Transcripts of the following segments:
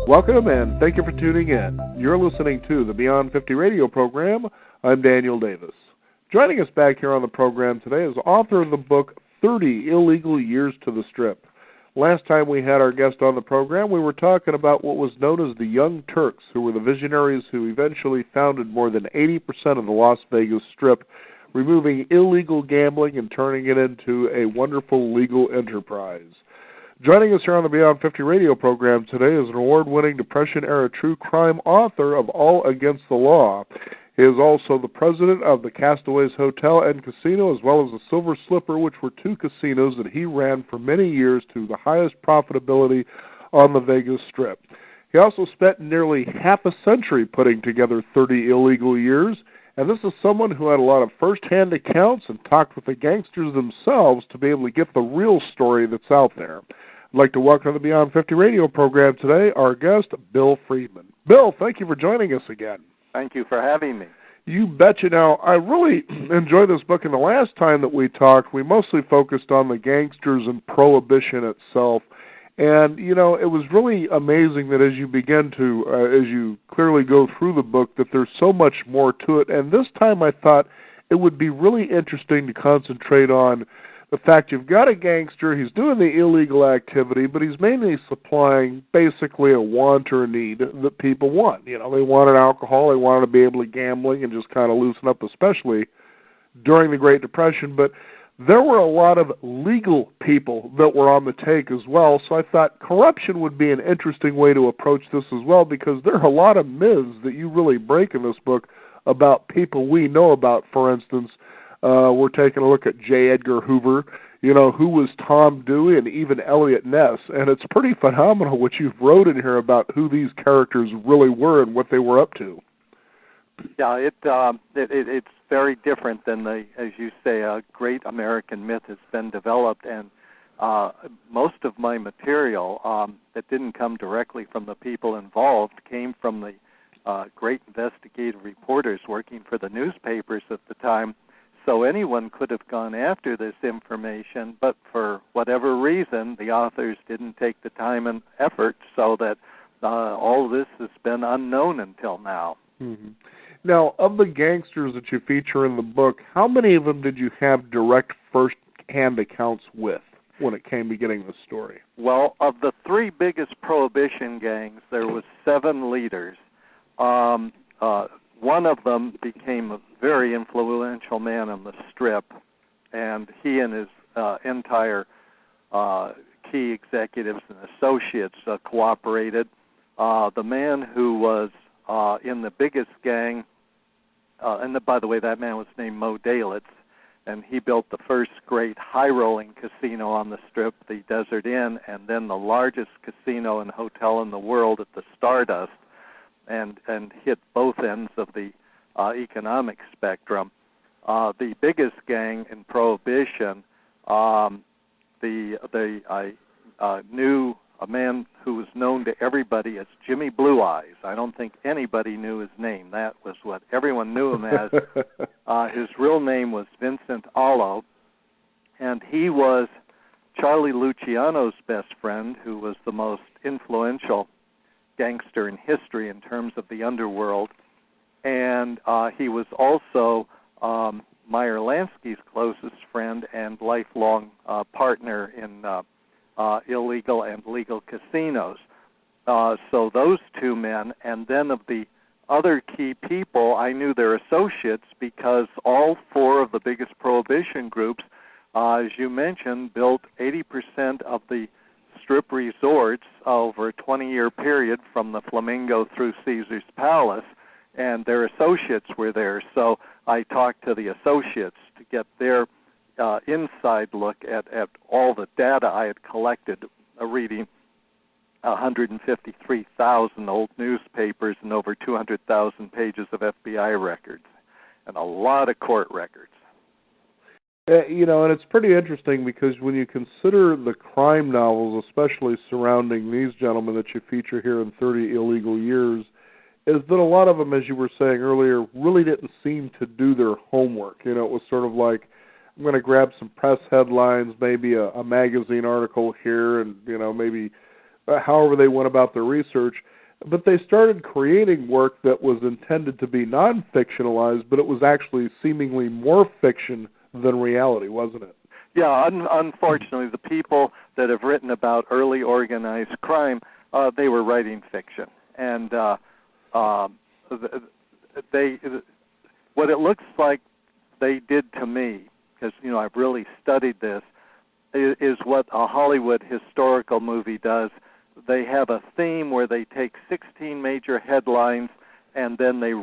Welcome and thank you for tuning in. You're listening to the Beyond 50 radio program. I'm Daniel Davis. Joining us back here on the program today is author of the book 30 Illegal Years to the Strip. Last time we had our guest on the program, we were talking about what was known as the Young Turks, who were the visionaries who eventually founded more than 80% of the Las Vegas Strip, removing illegal gambling and turning it into a wonderful legal enterprise. Joining us here on the Beyond 50 radio program today is an award-winning Depression-era true crime author of All Against the Law. He is also the president of the Castaways Hotel and Casino, as well as the Silver Slipper, which were two casinos that he ran for many years to the highest profitability on the Vegas Strip. He also spent nearly half a century putting together 30 illegal years, and this is someone who had a lot of first-hand accounts and talked with the gangsters themselves to be able to get the real story that's out there. I'd like to welcome to the Beyond 50 radio program today our guest, Bill Friedman. Bill, thank you for joining us again. Thank you for having me. You betcha. Now, I really enjoyed this book, and the last time that we talked, we mostly focused on the gangsters and Prohibition itself. And, you know, it was really amazing that as you begin to, as you clearly go through the book, that there's so much more to it. And this time I thought it would be really interesting to concentrate on the fact you've got a gangster, he's doing the illegal activity, but he's mainly supplying basically a want or a need that people want. You know, they wanted alcohol, they wanted to be able to gambling and just kind of loosen up, especially during the Great Depression. But there were a lot of legal people that were on the take as well, so I thought corruption would be an interesting way to approach this as well, because there are a lot of myths that you really break in this book about people we know about. For instance, we're taking a look at J. Edgar Hoover, you know, who was Tom Dewey, and even Elliot Ness. And it's pretty phenomenal what you've wrote in here about who these characters really were and what they were up to. Yeah, it's very different than as you say, a great American myth has been developed. And most of my material that didn't come directly from the people involved came from the great investigative reporters working for the newspapers at the time. So anyone could have gone after this information, but for whatever reason, the authors didn't take the time and effort, so that all of this has been unknown until now. Mm-hmm. Now, of the gangsters that you feature in the book, how many of them did you have direct first-hand accounts with when it came to getting the story? Well, of the three biggest Prohibition gangs, there was 7 leaders. One of them became a very influential man on the Strip, and he and his entire key executives and associates cooperated. The man who was in the biggest gang, by the way, that man was named Mo Dalitz, and he built the first great high-rolling casino on the Strip, the Desert Inn, and then the largest casino and hotel in the world at the Stardust, and hit both ends of the economic spectrum. The biggest gang in Prohibition, I knew a man who was known to everybody as Jimmy Blue Eyes. I don't think anybody knew his name. That was what everyone knew him as. His real name was Vincent Allo, and he was Charlie Luciano's best friend, who was the most influential gangster in history in terms of the underworld, and he was also Meyer Lansky's closest friend and lifelong partner in illegal and legal casinos. So those two men, and then of the other key people, I knew their associates because all 4 of the biggest Prohibition groups, as you mentioned, built 80% of the Strip resorts over a 20-year period from the Flamingo through Caesar's Palace, and their associates were there. So I talked to the associates to get their inside look at all the data I had collected, reading 153,000 old newspapers and over 200,000 pages of FBI records, and a lot of court records. You know, and it's pretty interesting because when you consider the crime novels, especially surrounding these gentlemen that you feature here in 30 Illegal Years, is that a lot of them, as you were saying earlier, really didn't seem to do their homework. You know, it was sort of like, I'm going to grab some press headlines, maybe a magazine article here, and, you know, maybe however they went about their research. But they started creating work that was intended to be non-fictionalized, but it was actually seemingly more fiction than reality, wasn't it? Yeah, unfortunately, the people that have written about early organized crime, they were writing fiction. And what it looks like they did to me, because, I've really studied this, is what a Hollywood historical movie does. They have a theme where they take 16 major headlines, and then they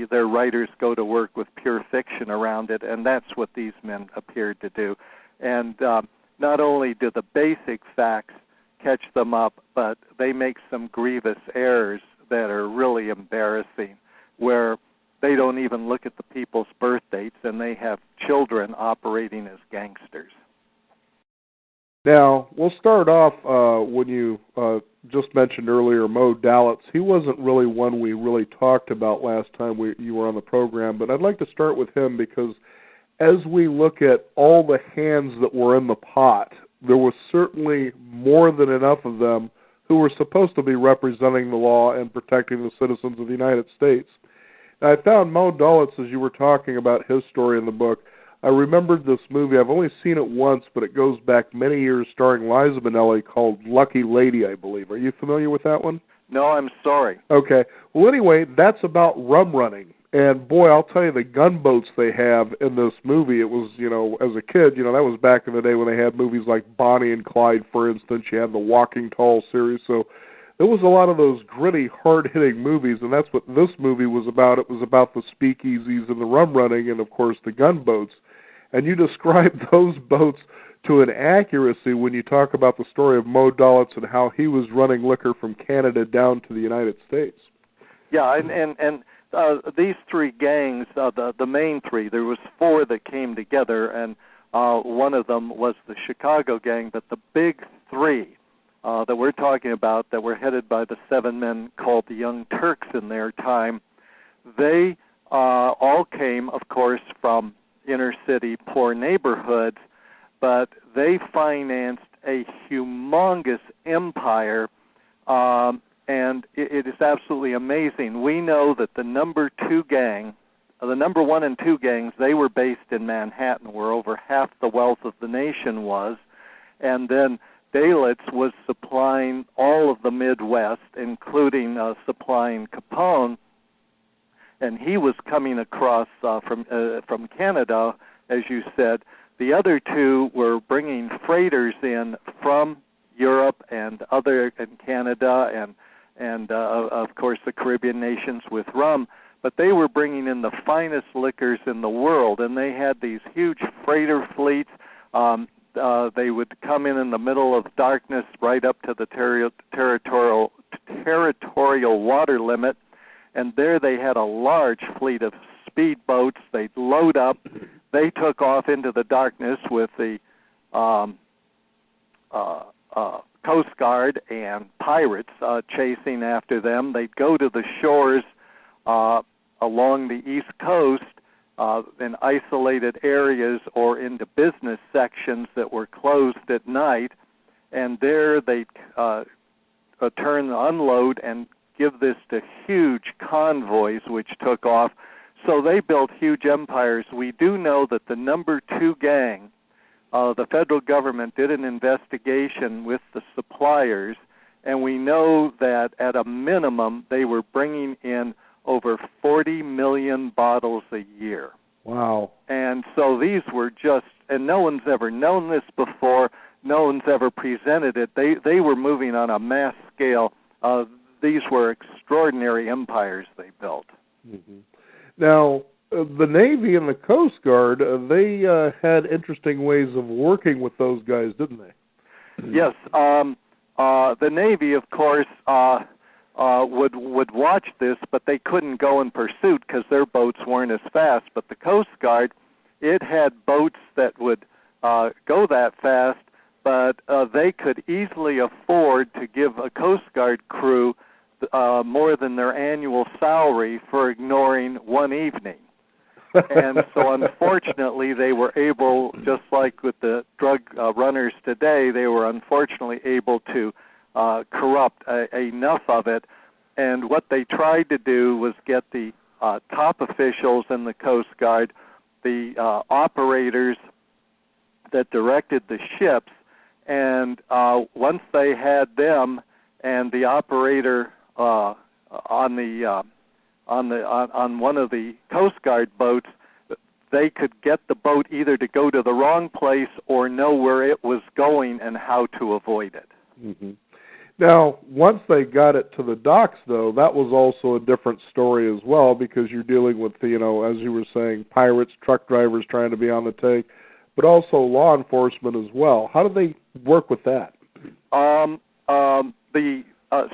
their writers go to work with pure fiction around it, and that's what these men appeared to do. And not only do the basic facts catch them up, but they make some grievous errors that are really embarrassing, where they don't even look at the people's birth dates, and they have children operating as gangsters. Now, we'll start off when you just mentioned earlier Mo Dalitz. He wasn't really one we really talked about last time you were on the program, but I'd like to start with him because as we look at all the hands that were in the pot, there was certainly more than enough of them who were supposed to be representing the law and protecting the citizens of the United States. And I found Mo Dalitz, as you were talking about his story in the book, I remembered this movie. I've only seen it once, but it goes back many years, starring Liza Minnelli, called Lucky Lady, I believe. Are you familiar with that one? No, I'm sorry. Okay. Well, anyway, that's about rum running. And, boy, I'll tell you, the gunboats they have in this movie, it was, as a kid, that was back in the day when they had movies like Bonnie and Clyde, for instance. You had the Walking Tall series. So there was a lot of those gritty, hard-hitting movies, and that's what this movie was about. It was about the speakeasies and the rum running and, of course, the gunboats. And you describe those boats to an accuracy when you talk about the story of Mo Dalitz and how he was running liquor from Canada down to the United States. Yeah, and these three gangs, the main three, there was four that came together, and one of them was the Chicago gang, but the big three that we're talking about that were headed by the seven men called the Young Turks in their time, they all came, of course, from inner city poor neighborhoods, but they financed a humongous empire, and it is absolutely amazing. We know that the number one and two gangs, they were based in Manhattan, where over half the wealth of the nation was, and then Dalitz was supplying all of the Midwest, including supplying Capone, and he was coming across from Canada, as you said. The other two were bringing freighters in from Europe and Canada and of course the Caribbean nations with rum. But they were bringing in the finest liquors in the world, and they had these huge freighter fleets. They would come in the middle of darkness right up to the territorial water limit. And there they had a large fleet of speedboats. They'd load up. They took off into the darkness with the Coast Guard and pirates chasing after them. They'd go to the shores along the East Coast in isolated areas or into business sections that were closed at night. And there they'd unload and give this to huge convoys which took off. So they built huge empires. We do know that the number two gang, the federal government did an investigation with the suppliers, and we know that at a minimum they were bringing in over 40 million bottles a year. Wow. And so these were just, and no one's ever known this before, no one's ever presented it. They were moving on a mass scale. These were extraordinary empires they built. Mm-hmm. Now, the Navy and the Coast Guard, they had interesting ways of working with those guys, didn't they? Yes. The Navy, of course, would watch this, but they couldn't go in pursuit because their boats weren't as fast. But the Coast Guard, it had boats that would go that fast, but they could easily afford to give a Coast Guard crew more than their annual salary for ignoring one evening. And so unfortunately they were able, just like with the drug runners today, they were unfortunately able to corrupt enough of it. And what they tried to do was get the top officials in the Coast Guard, the operators that directed the ships, and once they had them and the operator on one of the Coast Guard boats, they could get the boat either to go to the wrong place or know where it was going and how to avoid it. Mm-hmm. Now, once they got it to the docks, though, that was also a different story as well, because you're dealing with, as you were saying, pirates, truck drivers trying to be on the take, but also law enforcement as well. How do they work with that? The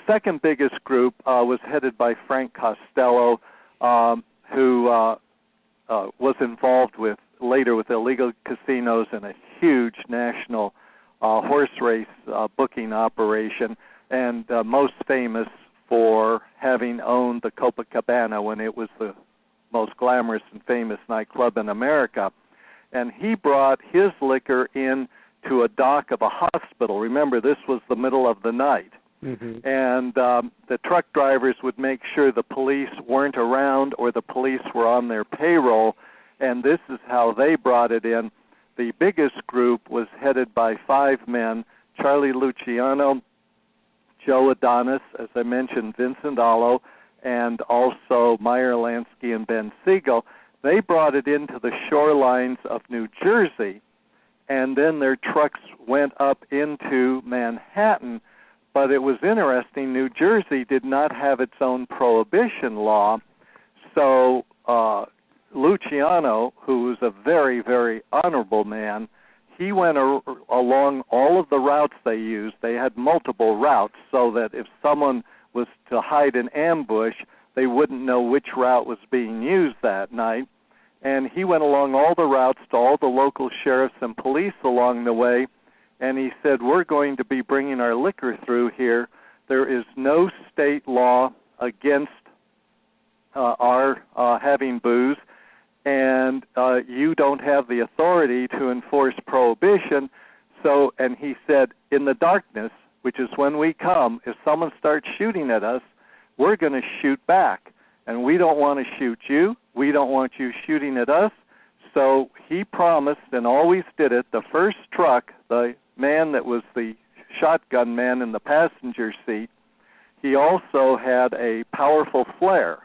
second biggest group was headed by Frank Costello, who was involved later with illegal casinos and a huge national horse race booking operation, and most famous for having owned the Copacabana when it was the most glamorous and famous nightclub in America. And he brought his liquor in to a dock of a hospital. Remember, this was the middle of the night. Mm-hmm. And the truck drivers would make sure the police weren't around or the police were on their payroll, and this is how they brought it in. The biggest group was headed by 5 men: Charlie Luciano, Joe Adonis, as I mentioned, Vincent Allo, and also Meyer Lansky and Ben Siegel. They brought it into the shorelines of New Jersey, and then their trucks went up into Manhattan. But it was interesting, New Jersey did not have its own prohibition law, so Luciano, who was a very, very honorable man, he went along all of the routes they used. They had multiple routes so that if someone was to hide an ambush, they wouldn't know which route was being used that night. And he went along all the routes to all the local sheriffs and police along the way, and he said, we're going to be bringing our liquor through here. There is no state law against our having booze, and you don't have the authority to enforce prohibition. So, and he said, in the darkness, which is when we come, if someone starts shooting at us, we're going to shoot back. And we don't want to shoot you. We don't want you shooting at us. So he promised and always did it. The first truck, the man that was the shotgun man in the passenger seat, he also had a powerful flare.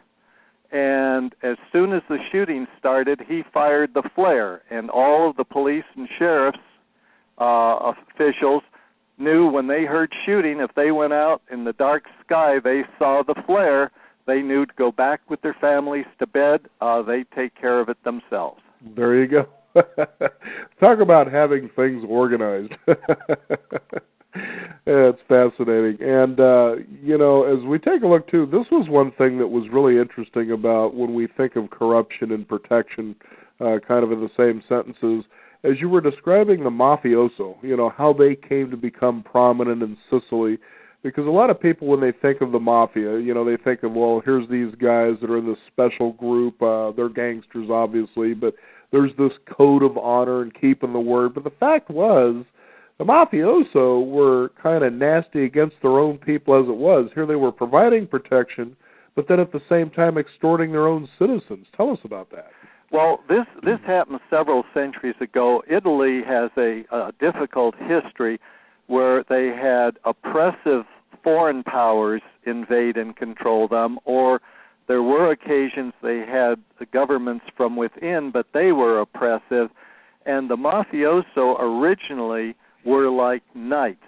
And as soon as the shooting started, he fired the flare. And all of the police and sheriff's officials knew when they heard shooting, if they went out in the dark sky, they saw the flare, they knew to go back with their families to bed. They'd take care of it themselves. There you go. Talk about having things organized. It's fascinating. And, as we take a look, too, this was one thing that was really interesting about when we think of corruption and protection kind of in the same sentences. As you were describing the mafioso, how they came to become prominent in Sicily, because a lot of people, when they think of the mafia, they think of, well, here's these guys that are in this special group. They're gangsters, obviously, but there's this code of honor and keeping the word. But the fact was, the mafioso were kind of nasty against their own people as it was. Here they were providing protection, but then at the same time extorting their own citizens. Tell us about that. Well, this happened several centuries ago. Italy has a difficult history where they had oppressive foreign powers invade and control them, or there were occasions they had the governments from within, but they were oppressive. And the mafioso originally were like knights.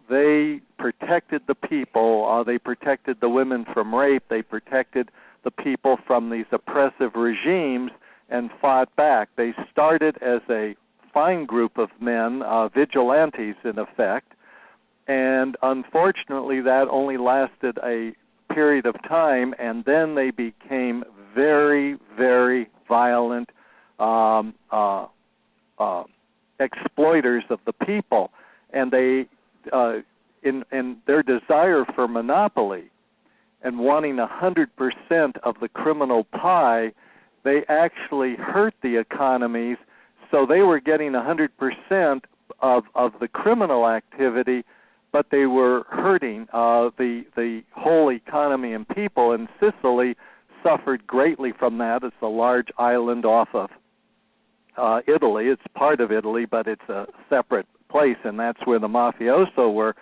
They protected the people. They protected the women from rape. They protected the people from these oppressive regimes and fought back. They started as a fine group of men, vigilantes in effect, and unfortunately that only lasted a period of time, and then they became very, very violent exploiters of the people, and they, in their desire for monopoly and wanting 100% of the criminal pie, they actually hurt the economies, so they were getting 100% of the criminal activity, but they were hurting the whole economy and people. And Sicily suffered greatly from that. It's a large island off of Italy. It's part of Italy, but it's a separate place, and that's where the mafioso were.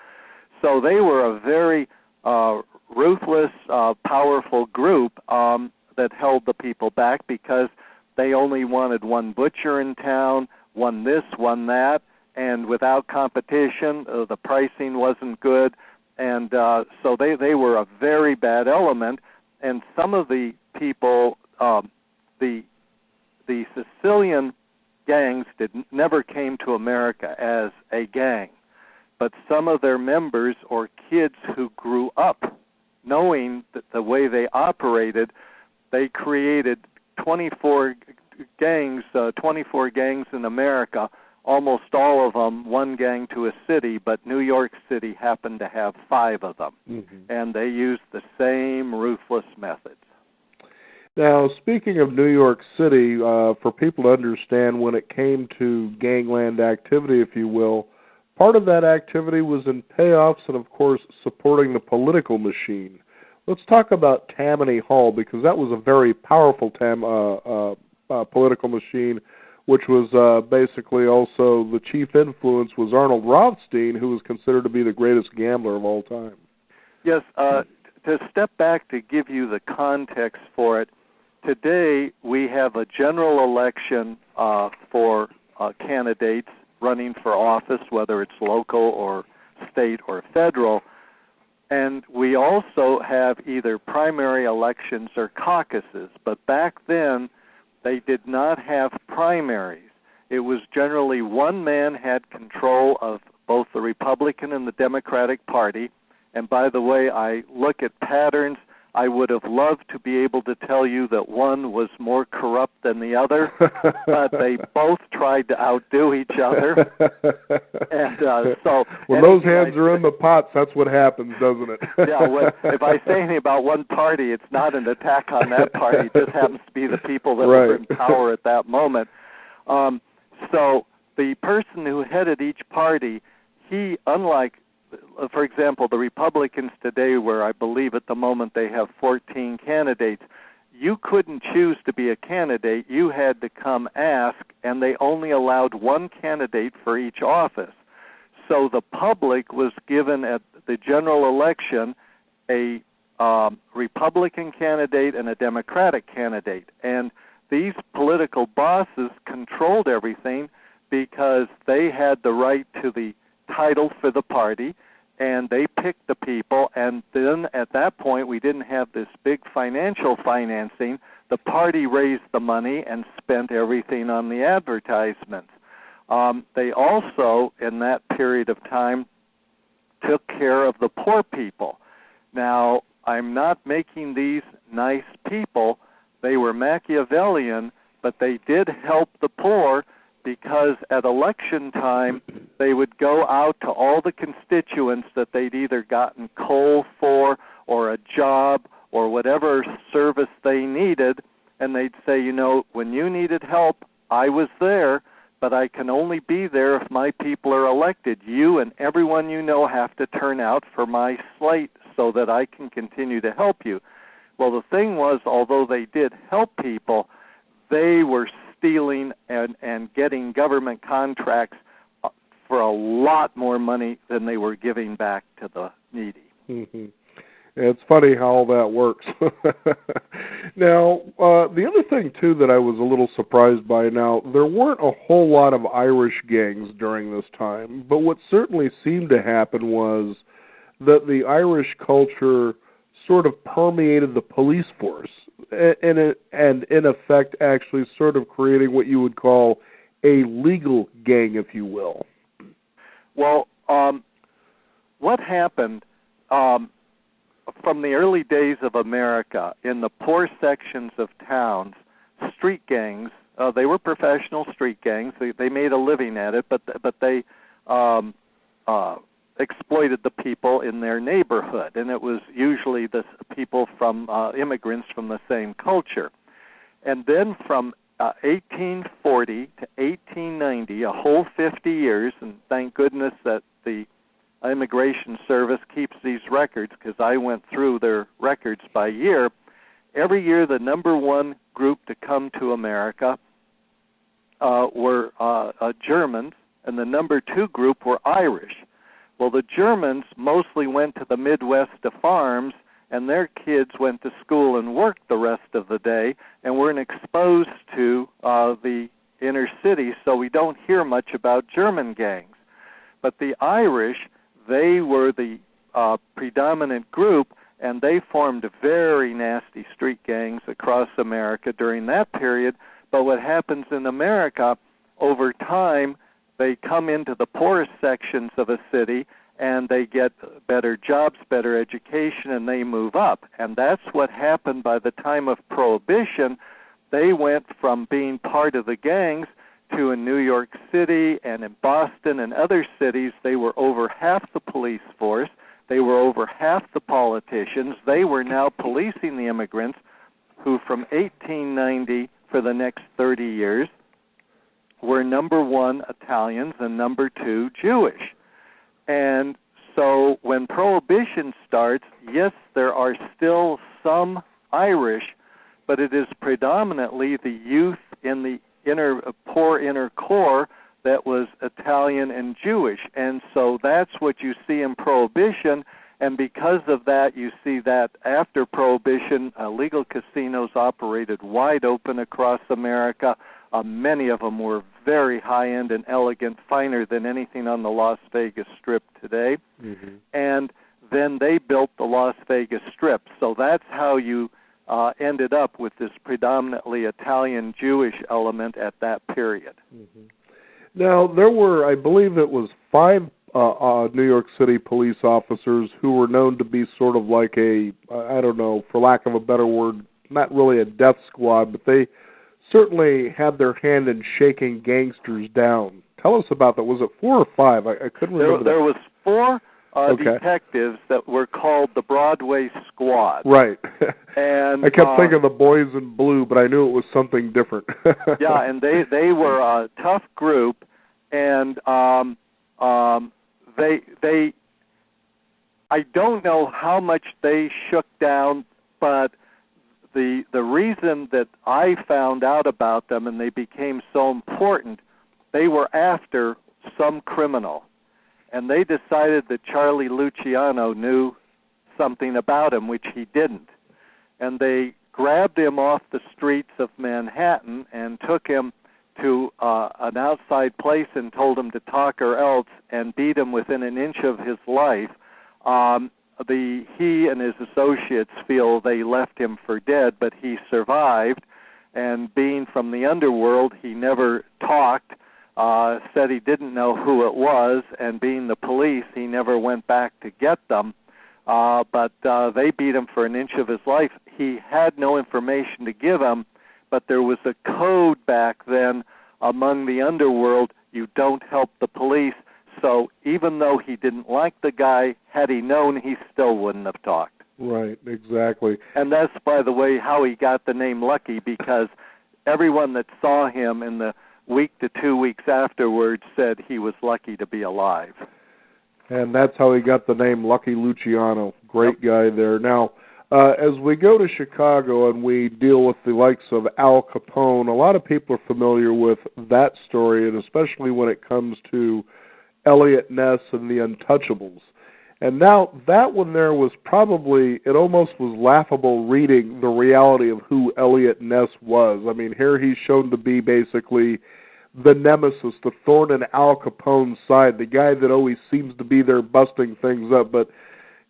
So they were a very ruthless, powerful group that held the people back because they only wanted one butcher in town, one this, one that, and without competition, the pricing wasn't good, and so they were a very bad element. And some of the people, the Sicilian gangs never came to America as a gang, but some of their members or kids who grew up knowing that the way they operated, they created 24 gangs in America, almost all of them one gang to a city, but New York City happened to have 5 of them, and they used the same ruthless methods. Now, speaking of New York City, for people to understand, when it came to gangland activity, if you will, part of that activity was in payoffs and, of course, supporting the political machine. Let's talk about Tammany Hall, because that was a very powerful political machine, which was basically also the chief influence was Arnold Rothstein, who was considered to be the greatest gambler of all time. Yes, to step back to give you the context for it, today we have a general election for candidates running for office, whether it's local or state or federal, and we also have either primary elections or caucuses. But back then, they did not have primaries. It was generally one man had control of both the Republican and the Democratic Party. And by the way, I look at patterns. I would have loved to be able to tell you that one was more corrupt than the other, but they both tried to outdo each other. And so when those hands are in the pots, that's what happens, doesn't it? Yeah, if I say anything about one party, it's not an attack on that party. It just happens to be the people that were in power at that moment. So the person who headed each party, he, unlike, for example, the Republicans today, where I believe at the moment they have 14 candidates, you couldn't choose to be a candidate. You had to come ask, and they only allowed one candidate for each office. So the public was given at the general election a Republican candidate and a Democratic candidate. And these political bosses controlled everything because they had the right to the title for the party, and they picked the people, and then at that point we didn't have this big financial financing. The party raised the money and spent everything on the advertisements. They also, in that period of time, took care of the poor people. Now, I'm not making these nice people. They were Machiavellian, but they did help the poor, because at election time, they would go out to all the constituents that they'd either gotten coal for or a job or whatever service they needed, and they'd say, you know, when you needed help, I was there, but I can only be there if my people are elected. You and everyone you know have to turn out for my slate so that I can continue to help you. Well, the thing was, although they did help people, they were stealing and getting government contracts for a lot more money than they were giving back to the needy. Mm-hmm. It's funny how all that works. Now, the other thing, too, that I was a little surprised by, now, there weren't a whole lot of Irish gangs during this time, but what certainly seemed to happen was that the Irish culture sort of permeated the police force, and in effect actually sort of creating what you would call a legal gang, if you will. Well, what happened from the early days of America, in the poor sections of towns, street gangs, they were professional street gangs. They made a living at it, but they exploited the people in their neighborhood, and it was usually the people from immigrants from the same culture. And then from 1840 to 1890, a whole 50 years, and thank goodness that the Immigration Service keeps these records because I went through their records by year. Every year, the number one group to come to America were Germans, and the number two group were Irish. Well, the Germans mostly went to the Midwest to farms, and their kids went to school and worked the rest of the day and weren't exposed to the inner city, so we don't hear much about German gangs. But the Irish, they were the predominant group, and they formed very nasty street gangs across America during that period. But what happens in America, over time, they come into the poorest sections of a city, and they get better jobs, better education, and they move up. And that's what happened by the time of Prohibition. They went from being part of the gangs to in New York City and in Boston and other cities, they were over half the police force. They were over half the politicians. They were now policing the immigrants who from 1890 for the next 30 years were number one Italians and number two Jewish. And so when Prohibition starts, yes, there are still some Irish, but it is predominantly the youth in the poor inner core that was Italian and Jewish. And so that's what you see in Prohibition. And because of that, you see that after Prohibition, legal casinos operated wide open across America. Many of them were very high-end and elegant, finer than anything on the Las Vegas Strip today. Mm-hmm. And then they built the Las Vegas Strip. So that's how you ended up with this predominantly Italian-Jewish element at that period. Mm-hmm. Now, there were, I believe it was 5 New York City police officers who were known to be sort of like a, I don't know, for lack of a better word, not really a death squad, but they certainly had their hand in shaking gangsters down. Tell us about that. Was it 4 or 5? I couldn't remember. There was 4 detectives that were called the Broadway Squad. Right. And I kept thinking of the Boys in Blue, but I knew it was something different. Yeah, and they were a tough group, and they I don't know how much they shook down, but the reason that I found out about them and they became so important, they were after some criminal. And they decided that Charlie Luciano knew something about him, which he didn't. And they grabbed him off the streets of Manhattan and took him to an outside place and told him to talk or else, and beat him within an inch of his life. He and his associates feel they left him for dead, but he survived. And being from the underworld, he never talked. Said he didn't know who it was, and being the police, he never went back to get them. But they beat him for an inch of his life. He had no information to give him, but there was a code back then among the underworld: you don't help the police. So even though he didn't like the guy, had he known, he still wouldn't have talked. Right, exactly. And that's, by the way, how he got the name Lucky, because everyone that saw him in the week to 2 weeks afterwards said he was lucky to be alive. And that's how he got the name Lucky Luciano. Great guy there. Now, as we go to Chicago and we deal with the likes of Al Capone, a lot of people are familiar with that story, and especially when it comes to Elliot Ness and the Untouchables. And now that one there was probably, it almost was laughable reading the reality of who Elliot Ness was. I mean, here he's shown to be basically the nemesis, the thorn in Al Capone's side, the guy that always seems to be there busting things up. But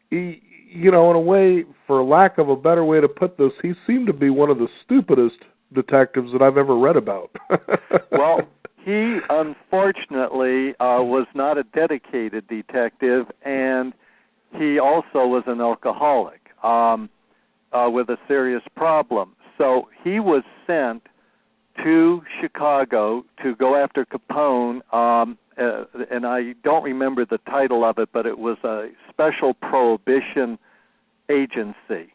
he, you know, in a way, for lack of a better way to put this, he seemed to be one of the stupidest detectives that I've ever read about. Well, he unfortunately was not a dedicated detective, and he also was an alcoholic with a serious problem. So he was sent to Chicago to go after Capone, and I don't remember the title of it, but it was a special prohibition agency,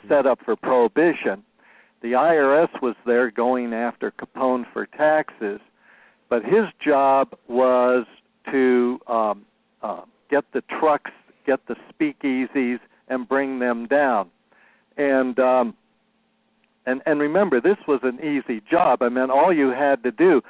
set up for prohibition. The IRS was there going after Capone for taxes, but his job was to get the trucks, get the speakeasies, and bring them down. And remember, this was an easy job. I mean, all you had to do,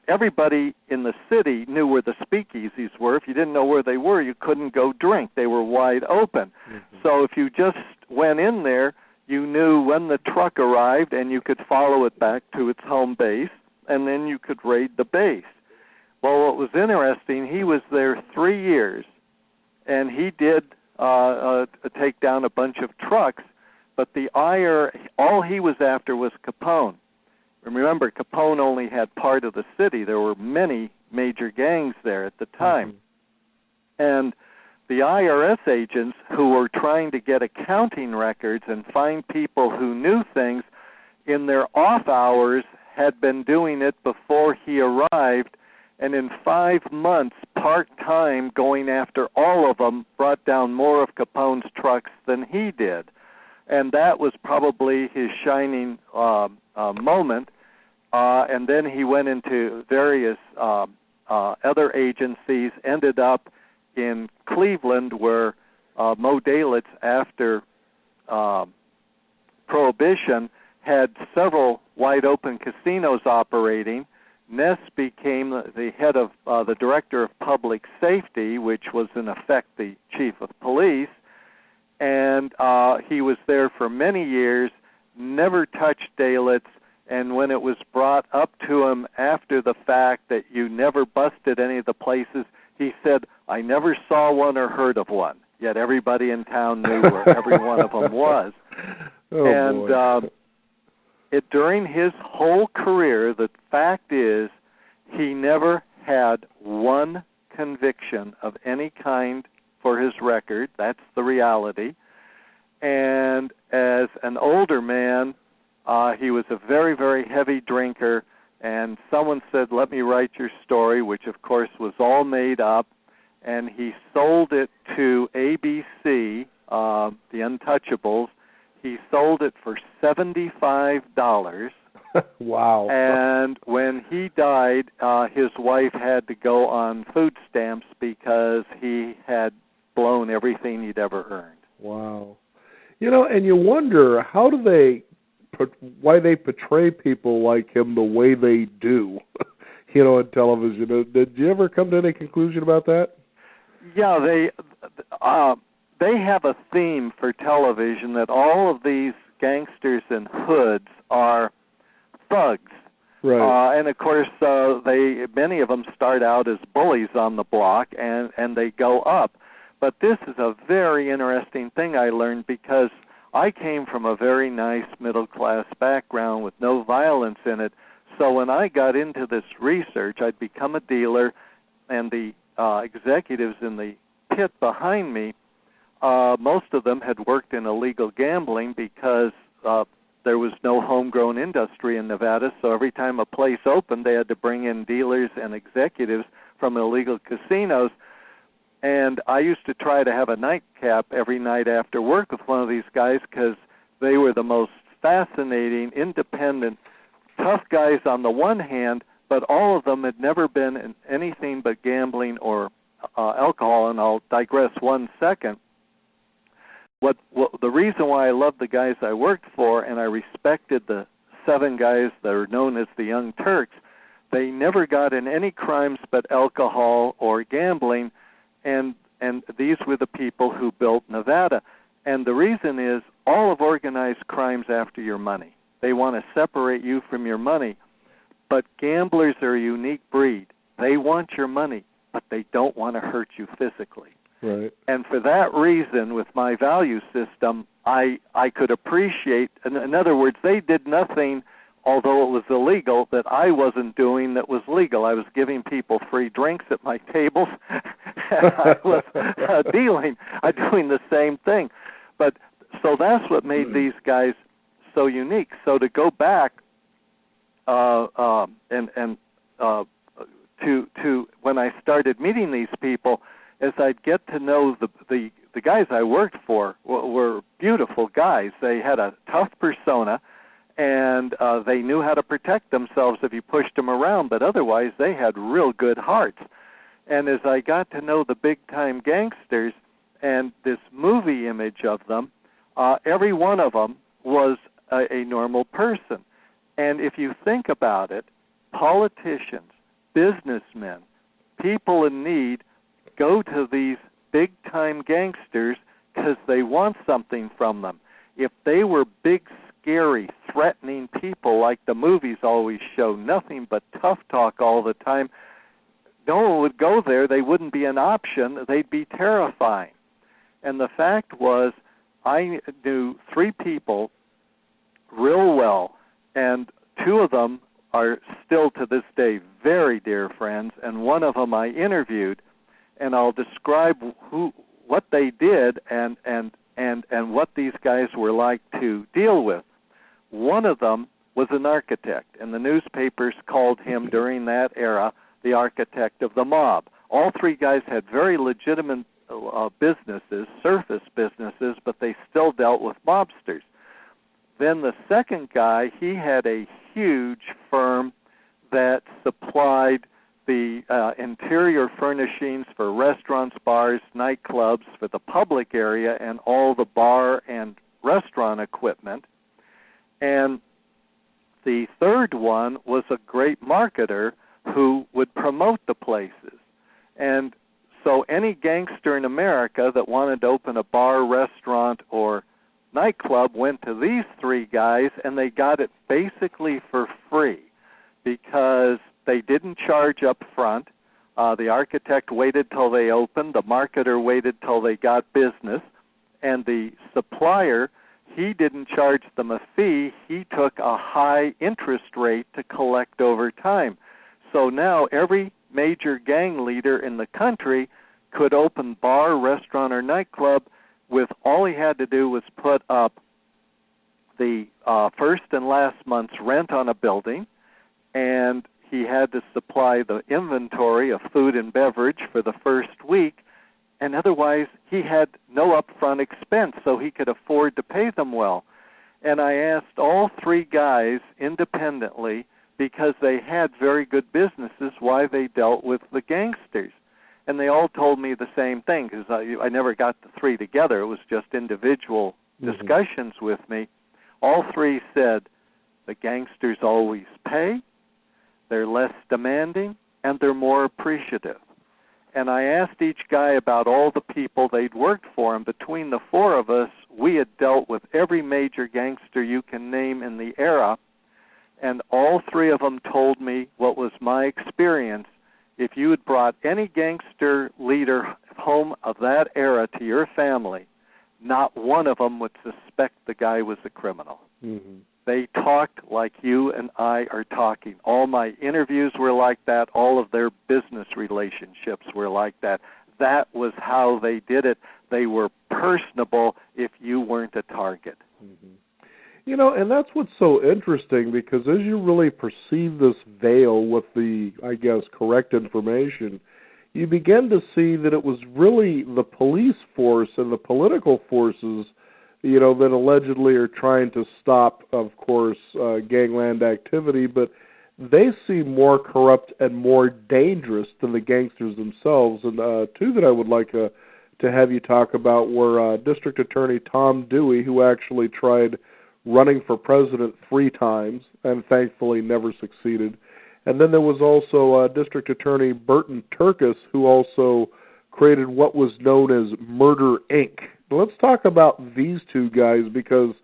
everybody in the city knew where the speakeasies were. If you didn't know where they were, you couldn't go drink. They were wide open. Mm-hmm. So if you just went in there, you knew when the truck arrived, and you could follow it back to its home base, and then you could raid the base. Well, what was interesting, he was there 3 years, and he did take down a bunch of trucks, but the ire, all he was after was Capone. Remember, Capone only had part of the city. There were many major gangs there at the time. Mm-hmm. And the IRS agents who were trying to get accounting records and find people who knew things in their off hours had been doing it before he arrived, and in 5 months, part-time, going after all of them, brought down more of Capone's trucks than he did. And that was probably his shining moment. And then he went into various other agencies, ended up in Cleveland, where Mo Dalitz, after Prohibition, had several wide-open casinos operating. Ness became the head of the director of public safety, which was in effect the chief of police, and he was there for many years, never touched Dalitz, and when it was brought up to him after the fact that you never busted any of the places, he said, I never saw one or heard of one, yet everybody in town knew where every one of them was. During his whole career, the fact is he never had one conviction of any kind for his record. That's the reality. And as an older man, he was a very, very heavy drinker, and someone said, let me write your story, which of course was all made up, and he sold it to ABC, the Untouchables. He sold it for $75. Wow. And when he died, his wife had to go on food stamps because he had blown everything he'd ever earned. Wow. And you wonder, why they portray people like him the way they do, in television. Did you ever come to any conclusion about that? Yeah, they have a theme for television that all of these gangsters and hoods are thugs. Right. And of course, many of them start out as bullies on the block, and they go up. But this is a very interesting thing I learned, because I came from a very nice middle-class background with no violence in it. So when I got into this research, I'd become a dealer, and the executives in the pit behind me, most of them had worked in illegal gambling because there was no homegrown industry in Nevada, so every time a place opened, they had to bring in dealers and executives from illegal casinos. And I used to try to have a nightcap every night after work with one of these guys, because they were the most fascinating, independent, tough guys on the one hand, but all of them had never been in anything but gambling or alcohol, and I'll digress 1 second. The reason why I loved the guys I worked for, and I respected the 7 guys that are known as the Young Turks, they never got in any crimes but alcohol or gambling, and these were the people who built Nevada. And the reason is all of organized crimes after your money. They want to separate you from your money. But gamblers are a unique breed. They want your money, but they don't want to hurt you physically. Right. And for that reason, with my value system, I could appreciate, in other words, they did nothing, although it was illegal, that I wasn't doing that was legal. I was giving people free drinks at my tables. I was doing the same thing. But so that's what made these guys so unique. So to go back to when I started meeting these people, as I'd get to know the guys I worked for were beautiful guys. They had a tough persona, and they knew how to protect themselves if you pushed them around, but otherwise they had real good hearts. And as I got to know the big-time gangsters and this movie image of them, every one of them was a normal person. And if you think about it, politicians, businessmen, people in need go to these big-time gangsters because they want something from them. If they were big, scary, threatening people like the movies always show, nothing but tough talk all the time, no one would go there. They wouldn't be an option. They'd be terrifying. And the fact was, I knew 3 people real well, and 2 of them are still to this day very dear friends, and one of them I interviewed, and I'll describe what they did and what these guys were like to deal with. One of them was an architect, and the newspapers called him during that era the architect of the mob. All 3 guys had very legitimate businesses, surface businesses, but they still dealt with mobsters. Then the second guy, he had a huge firm that supplied the interior furnishings for restaurants, bars, nightclubs, for the public area, and all the bar and restaurant equipment. And the third one was a great marketer who would promote the places. And so any gangster in America that wanted to open a bar, restaurant, or nightclub went to these 3 guys, and they got it basically for free because they didn't charge up front. The architect waited till they opened. The marketer waited till they got business. And the supplier, he didn't charge them a fee. He took a high interest rate to collect over time. So now every major gang leader in the country could open bar, restaurant, or nightclub with all he had to do was put up the first and last month's rent on a building, and he had to supply the inventory of food and beverage for the first week, and otherwise he had no upfront expense, so he could afford to pay them well. And I asked all 3 guys independently, because they had very good businesses, why they dealt with the gangsters. And they all told me the same thing, because I never got the 3 together. It was just individual discussions with me. All 3 said, the gangsters always pay, they're less demanding, and they're more appreciative. And I asked each guy about all the people they'd worked for, and between the 4 of us, we had dealt with every major gangster you can name in the era, and all 3 of them told me what was my experience. If you had brought any gangster leader home of that era to your family, not one of them would suspect the guy was a criminal. Mm-hmm. They talked like you and I are talking. All my interviews were like that. All of their business relationships were like that. That was how they did it. They were personable if you weren't a target. Mm-hmm. You know, and that's what's so interesting, because as you really perceive this veil with the, I guess, correct information, you begin to see that it was really the police force and the political forces, you know, that allegedly are trying to stop, of course, gangland activity, but they seem more corrupt and more dangerous than the gangsters themselves. And 2 that I would like to have you talk about were District Attorney Tom Dewey, who actually tried running for president 3 times and thankfully never succeeded. And then there was also District Attorney Burton Turkis, who also created what was known as Murder, Inc. Now, let's talk about these 2 guys, because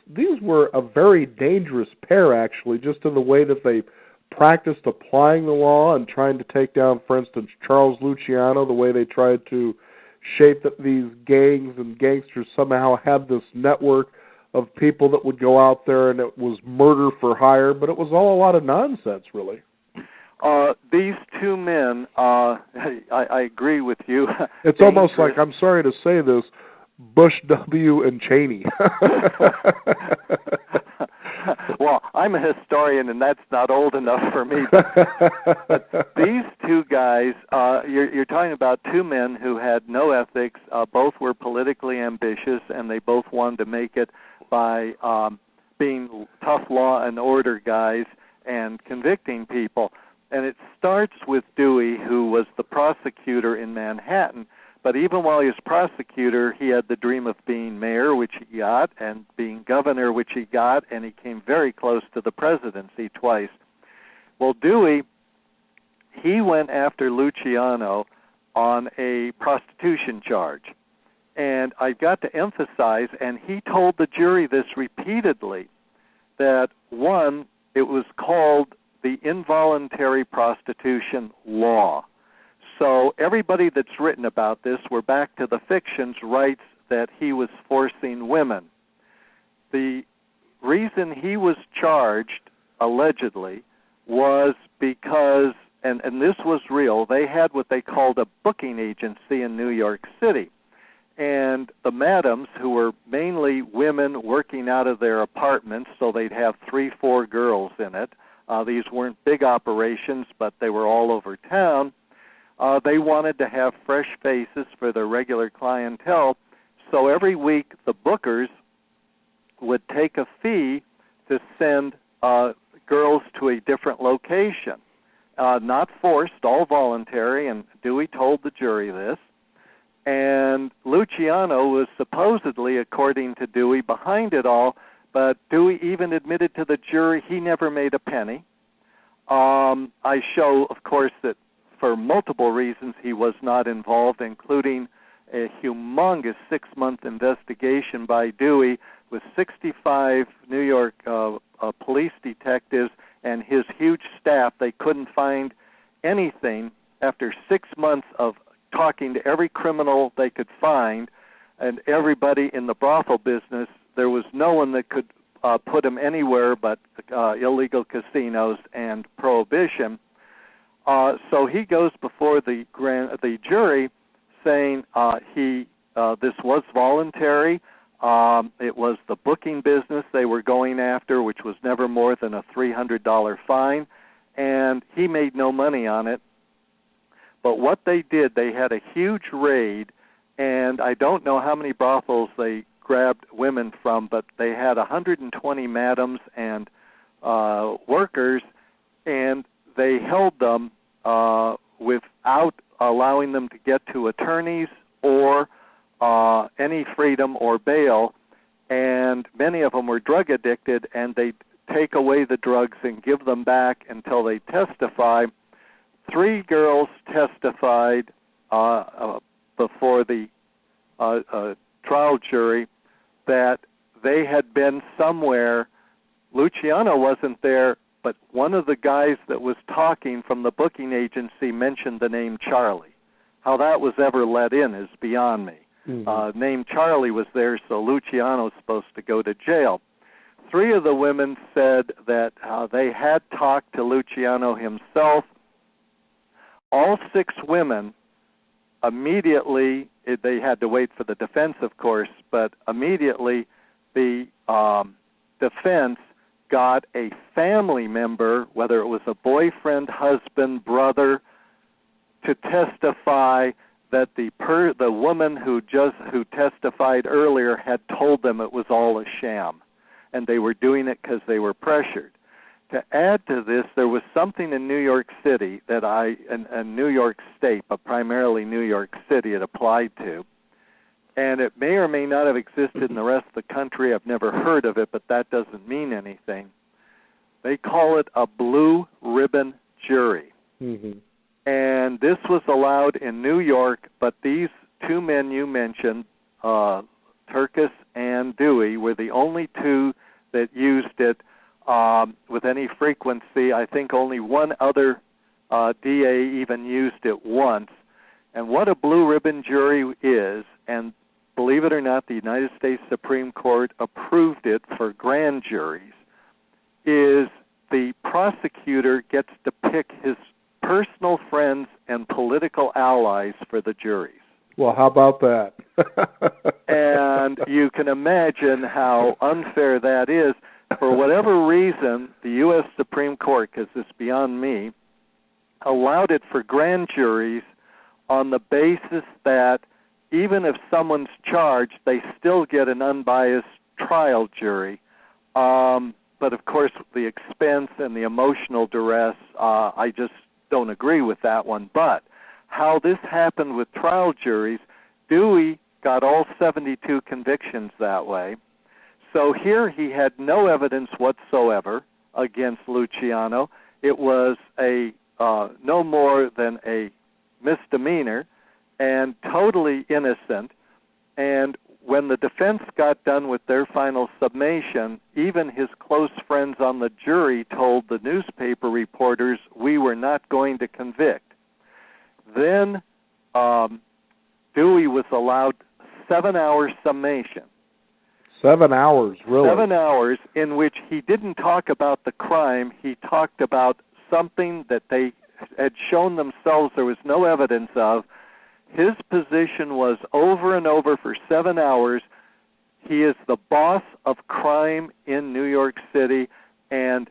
these were a very dangerous pair, actually, just in the way that they practiced applying the law and trying to take down, for instance, Charles Luciano, the way they tried to shape that these gangs and gangsters somehow had this network of people that would go out there, and it was murder for hire, but it was all a lot of nonsense, really. These 2 men, I agree with you. It's almost like, I'm sorry to say this, Bush W. and Cheney. Well, I'm a historian, and that's not old enough for me. But these 2 guys, you're talking about 2 men who had no ethics. Both were politically ambitious, and they both wanted to make it by being tough law and order guys and convicting people. And it starts with Dewey, who was the prosecutor in Manhattan. But even while he was prosecutor, he had the dream of being mayor, which he got, and being governor, which he got, and he came very close to the presidency twice. Well, Dewey, he went after Luciano on a prostitution charge. And I've got to emphasize, and he told the jury this repeatedly, that one, it was called the involuntary prostitution law. So everybody that's written about this, we're back to the fictions, writes that he was forcing women. The reason he was charged, allegedly, was because, and this was real, they had what they called a booking agency in New York City. And the madams, who were mainly women working out of their apartments, so they'd have 3-4 girls in it. These weren't big operations, but they were all over town. They wanted to have fresh faces for their regular clientele, so every week the bookers would take a fee to send girls to a different location. Not forced, all voluntary, and Dewey told the jury this. And Luciano was supposedly, according to Dewey, behind it all, but Dewey even admitted to the jury he never made a penny. I show, of course, that for multiple reasons he was not involved, including a humongous 6-month investigation by Dewey with 65 New York police detectives and his huge staff. They couldn't find anything after 6 months of talking to every criminal they could find and everybody in the brothel business. There was no one that could put him anywhere but illegal casinos and prohibition. So he goes before the jury saying this was voluntary. It was the booking business they were going after, which was never more than a $300 fine, and he made no money on it. But what they did, they had a huge raid, and I don't know how many brothels they grabbed women from, but they had 120 madams and workers, and they held them without allowing them to get to attorneys or any freedom or bail, and many of them were drug addicted, and they'd take away the drugs and give them back until they testify. 3 girls testified before the trial jury that they had been somewhere. Luciano wasn't there, but one of the guys that was talking from the booking agency mentioned the name Charlie. How that was ever let in is beyond me. Mm-hmm. Name Charlie was there, so Luciano's supposed to go to jail. 3 of the women said that they had talked to Luciano himself. All 6 women immediately, they had to wait for the defense, of course, but immediately the defense got a family member, whether it was a boyfriend, husband, brother, to testify that the woman who testified earlier had told them it was all a sham, and they were doing it because they were pressured. To add to this, there was something in New York City that in New York State, but primarily New York City, it applied to, and it may or may not have existed in the rest of the country. I've never heard of it, but that doesn't mean anything. They call it a blue ribbon jury. Mm-hmm. And this was allowed in New York, but these 2 men you mentioned, Turkis and Dewey, were the only 2 that used it with any frequency. I think only one other DA even used it once. And what a blue ribbon jury is, and believe it or not, the United States Supreme Court approved it for grand juries, is the prosecutor gets to pick his personal friends and political allies for the juries. Well, how about that? And you can imagine how unfair that is. For whatever reason, the U.S. Supreme Court, because it's beyond me, allowed it for grand juries on the basis that even if someone's charged, they still get an unbiased trial jury. but of course, the expense and the emotional duress, I just don't agree with that one. But how this happened with trial juries, Dewey got all 72 convictions that way. So here he had no evidence whatsoever against Luciano. It was a no more than a misdemeanor and totally innocent. And when the defense got done with their final summation, even his close friends on the jury told the newspaper reporters, we were not going to convict. Then Dewey was allowed 7-hour summation. 7 hours, really? 7 hours in which he didn't talk about the crime. He talked about something that they had shown themselves there was no evidence of. His position was over and over for 7 hours. He is the boss of crime in New York City, and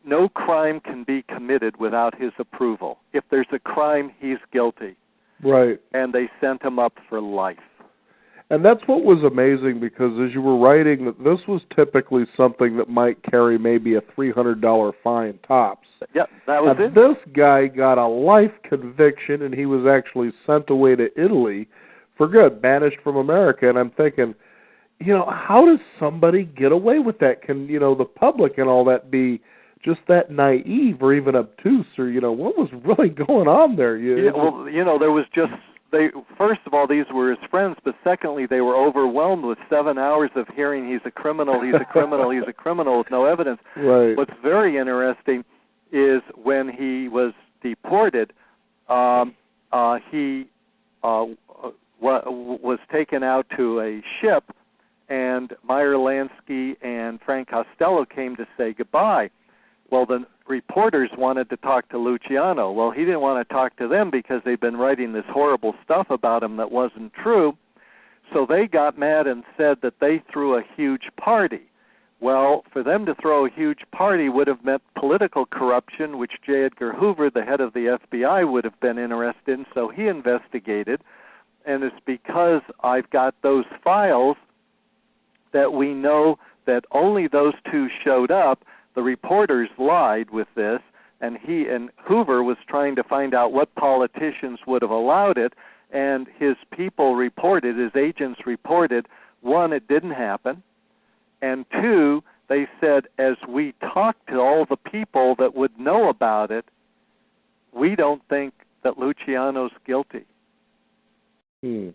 no crime can be committed without his approval. If there's a crime, he's guilty. Right. And they sent him up for life. And that's what was amazing, because as you were writing, that this was typically something that might carry maybe a $300 fine tops. Yep, that was it. This guy got a life conviction, and he was actually sent away to Italy for good, banished from America. And I'm thinking, how does somebody get away with that? Can, the public and all that be just that naive or even obtuse, or, what was really going on there? There was just... first of all, these were his friends, but secondly, they were overwhelmed with 7 hours of hearing he's a criminal, he's a criminal, he's a criminal with no evidence. Right. What's very interesting is when he was deported, he was taken out to a ship, and Meyer Lansky and Frank Costello came to say goodbye. Well, the reporters wanted to talk to Luciano. Well, he didn't want to talk to them because they'd been writing this horrible stuff about him that wasn't true. So they got mad and said that they threw a huge party. Well, for them to throw a huge party would have meant political corruption, which J. Edgar Hoover, the head of the FBI, would have been interested in, so he investigated. And it's because I've got those files that we know that only those two showed up. The reporters lied with this, and Hoover was trying to find out what politicians would have allowed it, and his people reported, his agents reported, one, it didn't happen, and two, they said, as we talked to all the people that would know about it, we don't think that Luciano's guilty.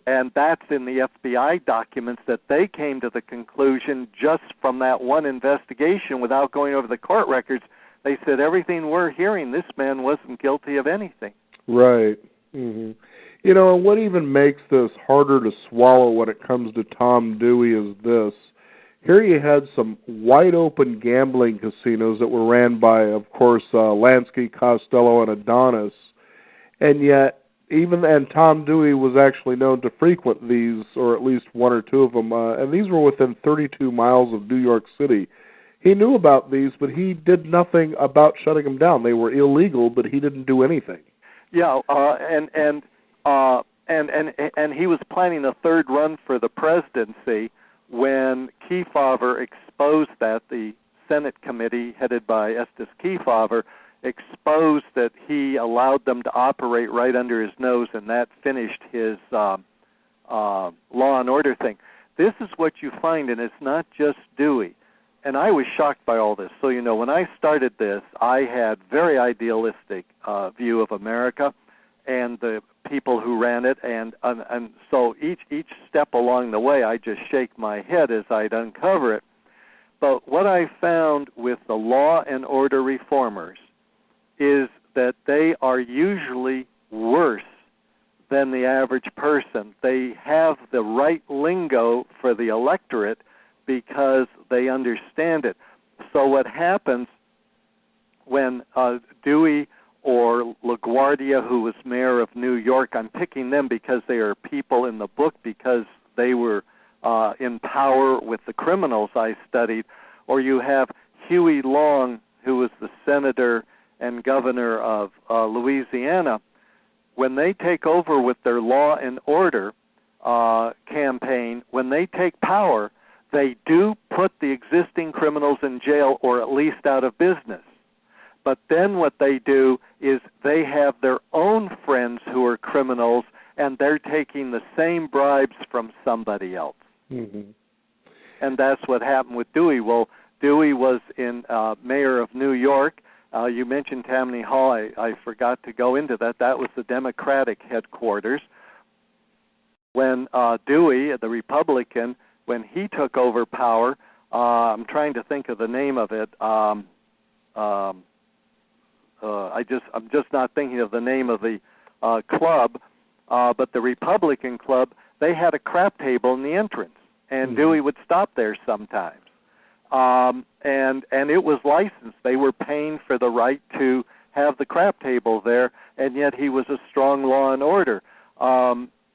And that's in the FBI documents, that they came to the conclusion just from that one investigation without going over the court records. They said, everything we're hearing, this man wasn't guilty of anything. Right. Mm-hmm. And what even makes this harder to swallow when it comes to Tom Dewey is this. Here you had some wide-open gambling casinos that were ran by, of course, Lansky, Costello, and Adonis, and yet and Tom Dewey was actually known to frequent these, or at least one or two of them, and these were within 32 miles of New York City. He knew about these, but he did nothing about shutting them down. They were illegal, but he didn't do anything. Yeah, and he was planning a third run for the presidency when Kefauver exposed that. The Senate committee, headed by Estes Kefauver, exposed that he allowed them to operate right under his nose, and that finished his law and order thing. This is what you find, and it's not just Dewey. And I was shocked by all this. So, when I started this, I had very idealistic view of America and the people who ran it, and so each step along the way, I just shake my head as I'd uncover it. But what I found with the law and order reformers is that they are usually worse than the average person. They have the right lingo for the electorate because they understand it. So what happens when Dewey or LaGuardia, who was mayor of New York, I'm picking them because they are people in the book because they were in power with the criminals I studied, or you have Huey Long, who was the senator and governor of Louisiana. When they take over with their law and order campaign, when they take power, they do put the existing criminals in jail or at least out of business. But then what they do is they have their own friends who are criminals, and they're taking the same bribes from somebody else. Mm-hmm. And that's what happened with Dewey. Well, Dewey was mayor of New York. You mentioned Tammany Hall. I forgot to go into that. That was the Democratic headquarters. When Dewey, the Republican, when he took over power, I'm trying to think of the name of it. I'm just not thinking of the name of the club, but the Republican club, they had a crap table in the entrance, and Dewey would stop there sometimes. And it was licensed. They were paying for the right to have the crap table there, and yet he was a strong law and order.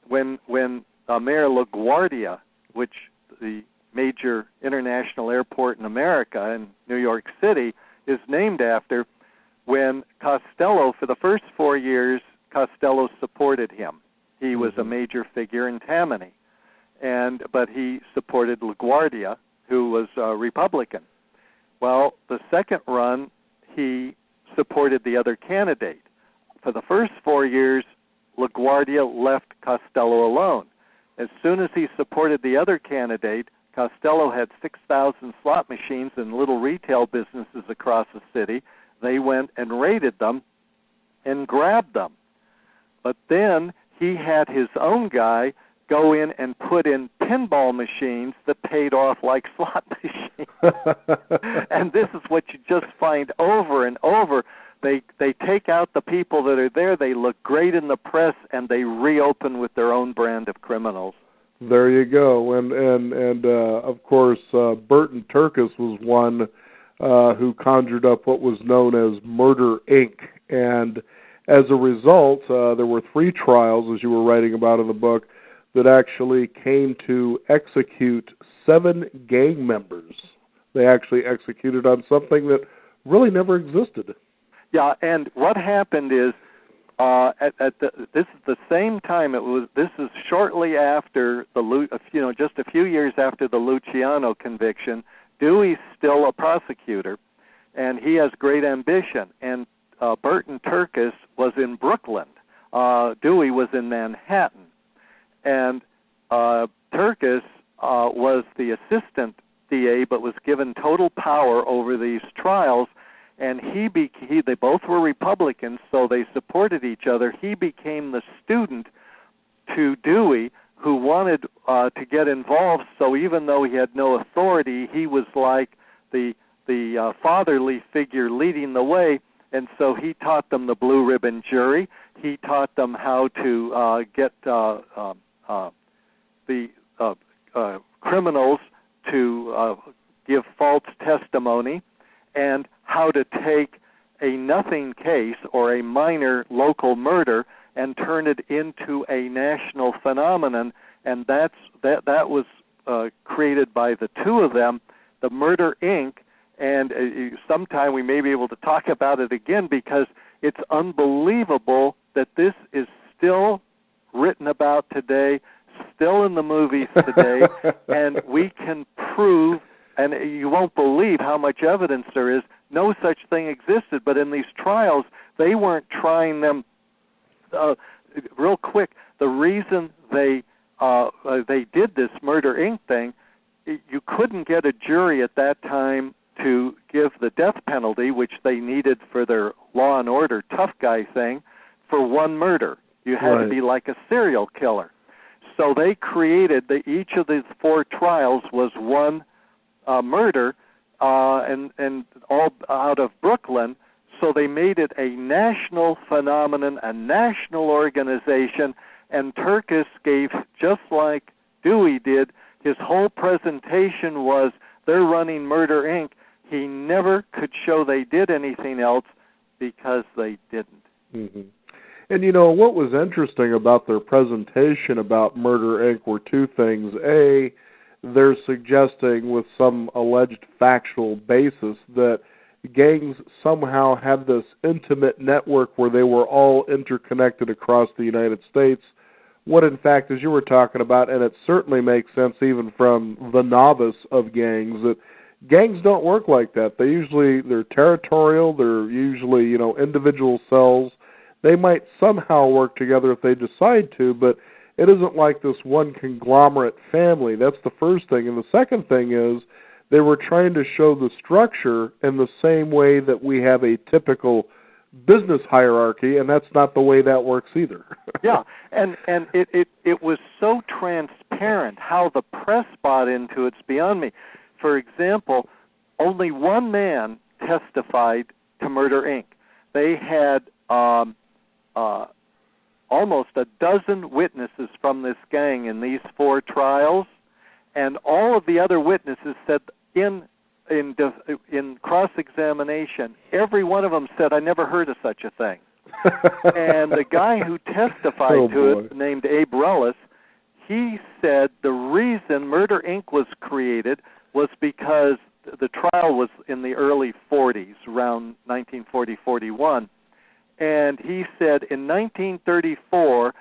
When Mayor LaGuardia, which the major international airport in America in New York City is named after, when Costello, for the first 4 years, Costello supported him. He was a major figure in Tammany, but he supported LaGuardia, who was a Republican. Well, the second run, he supported the other candidate. For the first 4 years, LaGuardia left Costello alone. As soon as he supported the other candidate, Costello had 6,000 slot machines and little retail businesses across the city. They went and raided them and grabbed them. But then he had his own guy go in and put in pinball machines that paid off like slot machines. And this is what you just find over and over. They take out the people that are there, they look great in the press, and they reopen with their own brand of criminals. There you go. And of course, Burton Turkis was one who conjured up what was known as Murder, Inc. And as a result, there were 3 trials, as you were writing about in the book, that actually came to execute 7 gang members. They actually executed on something that really never existed. Yeah, and what happened is, this is the same time. This is shortly after just a few years after the Luciano conviction. Dewey's still a prosecutor, and he has great ambition. And Burton Turkis was in Brooklyn. Dewey was in Manhattan, and Turkis was the assistant DA, but was given total power over these trials. And they both were Republicans, so they supported each other. He became the student to Dewey, who wanted to get involved. So even though he had no authority, he was like the fatherly figure leading the way. And so he taught them the blue ribbon jury. He taught them how to get the criminals to give false testimony, and how to take a nothing case or a minor local murder and turn it into a national phenomenon. And that was created by the 2 of them, the Murder, Inc., and sometime we may be able to talk about it again, because it's unbelievable that this is still written about today, still in the movies today, and we can prove, and you won't believe how much evidence there is, no such thing existed. But in these trials, they weren't trying them. Real quick, the reason they did this Murder, Inc. thing, you couldn't get a jury at that time to give the death penalty, which they needed for their law and order tough guy thing, for one murder. You had to be like a serial killer. So they created each of these 4 trials was one murder, and all out of Brooklyn. So they made it a national phenomenon, a national organization, and Turkis gave, just like Dewey did, his whole presentation was, they're running Murder, Inc. He never could show they did anything else because they didn't. Mm-hmm. And what was interesting about their presentation about Murder, Inc. were 2 things. A, they're suggesting with some alleged factual basis that gangs somehow had this intimate network where they were all interconnected across the United States, what in fact, as you were talking about, and it certainly makes sense even from the novice of gangs, that gangs don't work like that. They're territorial, they're usually, individual cells. They might somehow work together if they decide to, but it isn't like this one conglomerate family. That's the first thing. And the second thing is they were trying to show the structure in the same way that we have a typical business hierarchy, and that's not the way that works either. Yeah, and it was so transparent how the press bought into it. It's beyond me. For example, only one man testified to Murder, Inc. They had almost a dozen witnesses from this gang in these 4 trials, and all of the other witnesses said in cross-examination, every one of them said, "I never heard of such a thing." And the guy who testified it, named Abe Rellis, he said the reason Murder, Inc. was created was because the trial was in the early 40s, around 1940-41. And he said in 1934,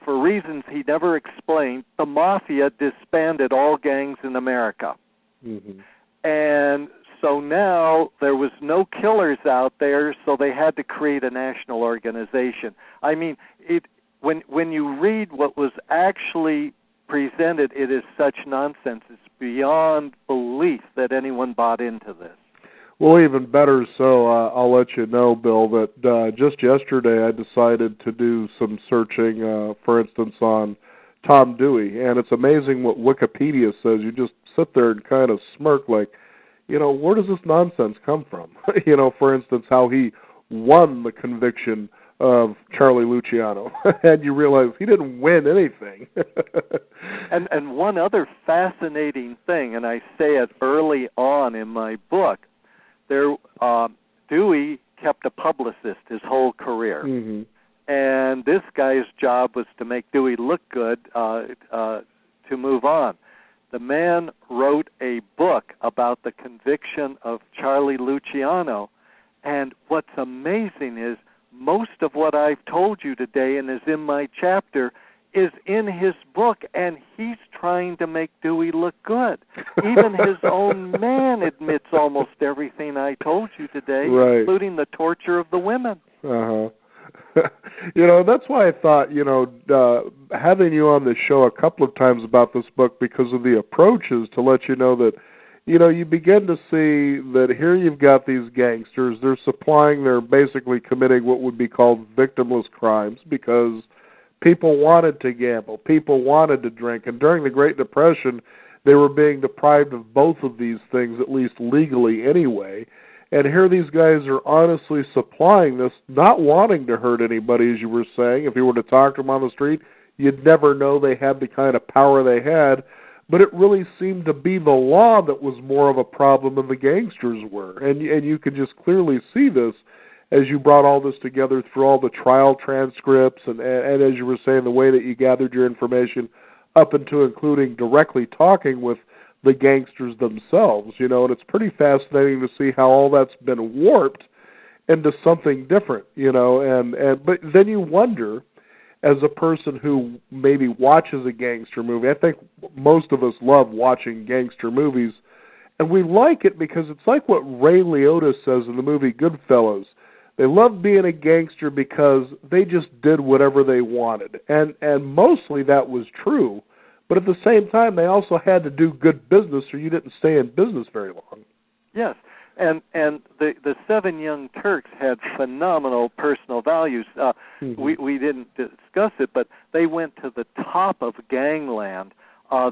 for reasons he never explained, the Mafia disbanded all gangs in America. Mm-hmm. And so now there was no killers out there, so they had to create a national organization. I mean, when you read what was actually presented, it is such nonsense. It's beyond belief that anyone bought into this. Well, even better so, I'll let you know, Bill, that just yesterday I decided to do some searching, for instance, on Tom Dewey, and it's amazing what Wikipedia says. You just sit there and kind of smirk like, where does this nonsense come from? For instance, how he won the conviction of Charlie Luciano, and you realize he didn't win anything. And one other fascinating thing, and I say it early on in my book, Dewey kept a publicist his whole career. Mm-hmm. And this guy's job was to make Dewey look good to move on. The man wrote a book about the conviction of Charlie Luciano, and what's amazing is most of what I've told you today and is in my chapter is in his book, and he's trying to make Dewey look good. Even his own man admits almost everything I told you today, right, including the torture of the women. Uh-huh. That's why I thought, having you on the show a couple of times about this book because of the approaches to let you know that, you begin to see that here you've got these gangsters. They're basically committing what would be called victimless crimes because people wanted to gamble, people wanted to drink, and during the Great Depression, they were being deprived of both of these things, at least legally anyway. And here these guys are honestly supplying this, not wanting to hurt anybody, as you were saying. If you were to talk to them on the street, you'd never know they had the kind of power they had. But it really seemed to be the law that was more of a problem than the gangsters were. And you could just clearly see this as you brought all this together through all the trial transcripts and as you were saying, the way that you gathered your information up into including directly talking with the gangsters themselves, and it's pretty fascinating to see how all that's been warped into something different, but then you wonder, as a person who maybe watches a gangster movie, I think most of us love watching gangster movies, and we like it because it's like what Ray Liotta says in the movie Goodfellas. They loved being a gangster because they just did whatever they wanted, and mostly that was true. But at the same time, they also had to do good business, or you didn't stay in business very long. Yes, and the 7 Young Turks had phenomenal personal values. We didn't discuss it, but they went to the top of gangland.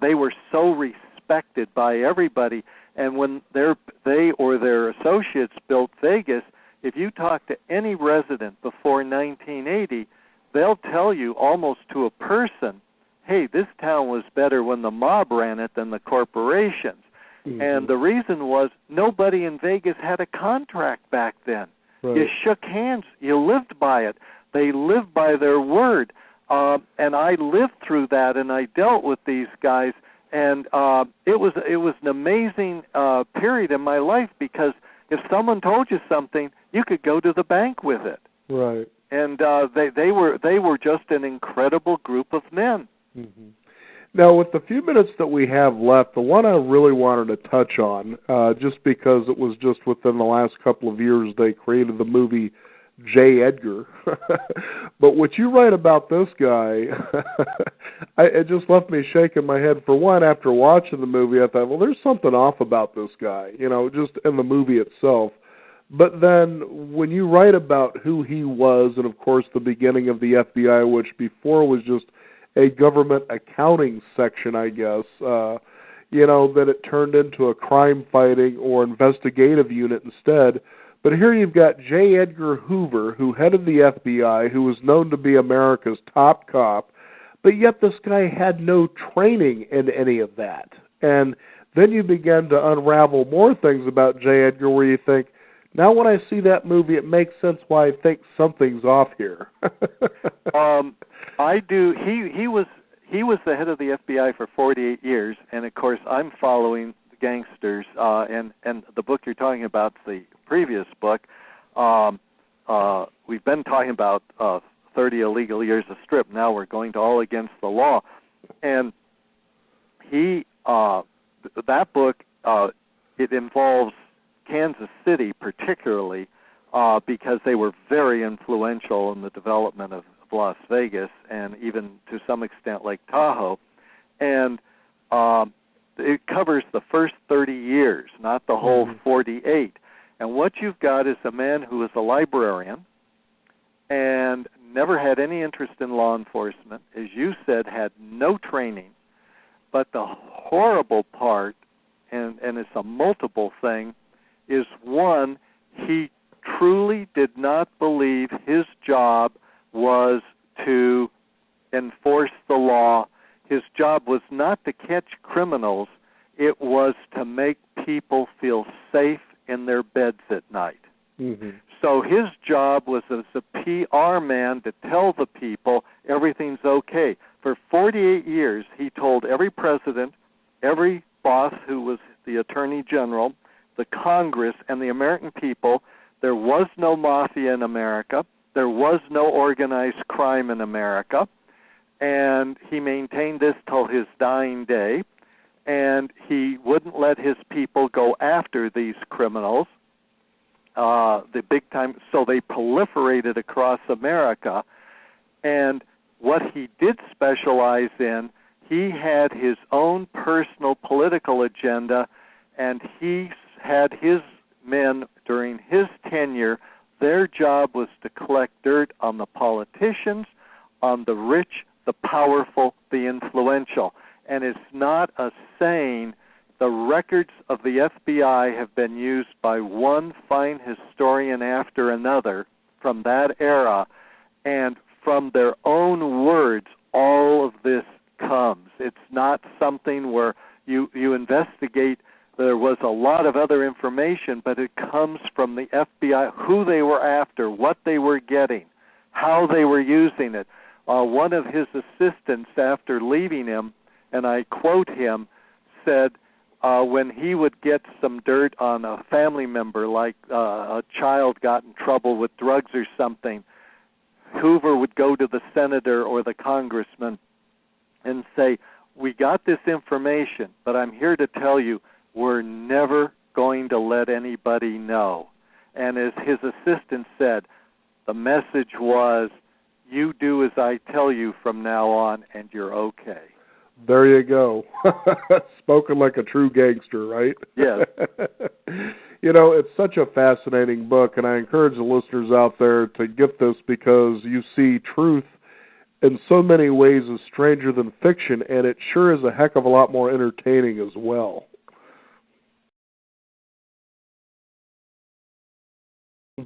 They were so respected by everybody, and when they or their associates built Vegas, if you talk to any resident before 1980, they'll tell you almost to a person, hey, this town was better when the mob ran it than the corporations. Mm-hmm. And the reason was nobody in Vegas had a contract back then. Right. You shook hands. You lived by it. They lived by their word. And I lived through that, and I dealt with these guys. And it was an amazing period in my life because if someone told you something, you could go to the bank with it. Right. and they were just an incredible group of men. Mm-hmm. Now, with the few minutes that we have left, the one I really wanted to touch on, just because it was just within the last couple of years they created the movie J. Edgar. But what you write about this guy, it just left me shaking my head. For one, after watching the movie, I thought, well, there's something off about this guy, just in the movie itself. But then when you write about who he was, and of course the beginning of the FBI, which before was just a government accounting section, I guess, that it turned into a crime fighting or investigative unit instead. But here you've got J. Edgar Hoover, who headed the FBI, who was known to be America's top cop, but yet this guy had no training in any of that. And then you begin to unravel more things about J. Edgar where you think, now when I see that movie, it makes sense why I think something's off here. I do. He was the head of the FBI for 48 years, and of course I'm following the gangsters. And the book you're talking about, the previous book, we've been talking about 30 illegal years of strip. Now we're going to All Against the Law, and that book it involves Kansas City particularly because they were very influential in the development of Las Vegas and even to some extent Lake Tahoe. And it covers the first 30 years, not the whole 48. And what you've got is a man who is a librarian and never had any interest in law enforcement, as you said, had no training. But the horrible part, and it's a multiple thing, is one, he truly did not believe his job was to enforce the law. His job was not to catch criminals. It was to make people feel safe in their beds at night. Mm-hmm. So his job was as a PR man to tell the people everything's okay. For 48 years, he told every president, every boss who was the attorney general, the Congress, and the American people, there was no mafia in America. There was no organized crime in America. And he maintained this till his dying day. And he wouldn't let his people go after these criminals, the big time. So they proliferated across America. And what he did specialize in, he had his own personal political agenda, and he had his men during his tenure. Their job was to collect dirt on the politicians, on the rich, the powerful, the influential. And it's not a saying. The records of the FBI have been used by one fine historian after another from that era, and from their own words, all of this comes. It's not something where you investigate. There was a lot of other information, but it comes from the FBI, who they were after, what they were getting, how they were using it. One of his assistants, after leaving him, and I quote him, said when he would get some dirt on a family member, like a child got in trouble with drugs or something, Hoover would go to the senator or the congressman and say, we got this information, but I'm here to tell you we're never going to let anybody know. And as his assistant said, the message was, you do as I tell you from now on, and you're okay. There you go. Spoken like a true gangster, right? Yes. It's such a fascinating book, and I encourage the listeners out there to get this because you see truth in so many ways is stranger than fiction, and it sure is a heck of a lot more entertaining as well.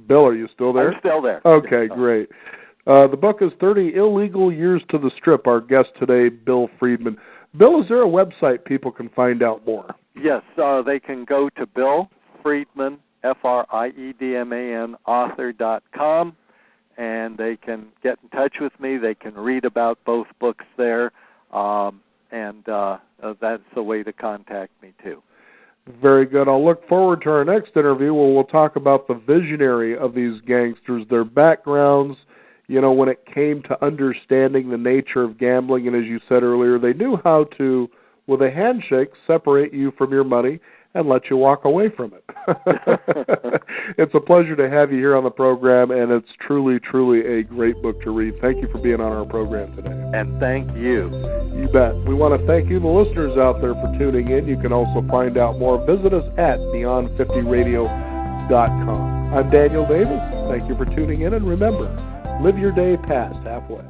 Bill, are you still there? I'm still there. Okay, great. The book is 30 Illegal Years to the Strip. Our guest today, Bill Friedman. Bill, is there a website people can find out more? Yes, they can go to Bill Friedman, Friedman, author.com, and they can get in touch with me. They can read about both books there, and that's the way to contact me, too. Very good. I'll look forward to our next interview where we'll talk about the visionary of these gangsters, their backgrounds, when it came to understanding the nature of gambling. And as you said earlier, they knew how to, with a handshake, separate you from your money and let you walk away from it. It's a pleasure to have you here on the program, and it's truly, truly a great book to read. Thank you for being on our program today. And thank you. You bet. We want to thank you, the listeners out there, for tuning in. You can also find out more. Visit us at beyond50radio.com. I'm Daniel Davis. Thank you for tuning in, and remember, live your day past halfway.